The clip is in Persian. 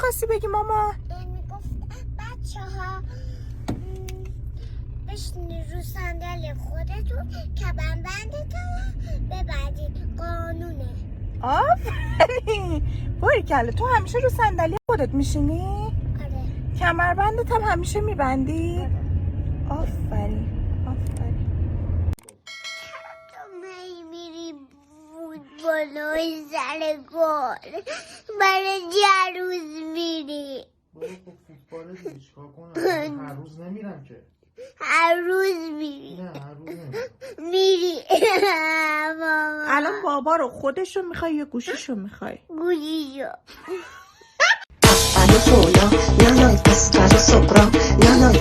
میخواستی بگی ماما؟ میگفت بچه ها بشینید رو صندلی خودتون کمربندتون ببندید، قانونه. آفرین. باریکلا، تو همیشه رو صندلی خودت میشینی؟ آره. کمربندت هم همیشه میبندی؟ آفرین آفرین. تو میری فوتبالای سر گل برای چند روز میری؟ برو فوتبال دیگه چیکار کنم؟ هر روز نمیرم که. هر روز میری؟ نه هر روز نمیرم. میری. ماما الان بابا رو خودش رو میخوای یا گوشیش رو میخوای؟ گوشیشو. Pappaio solo, non ho il pescato sopra, non ho il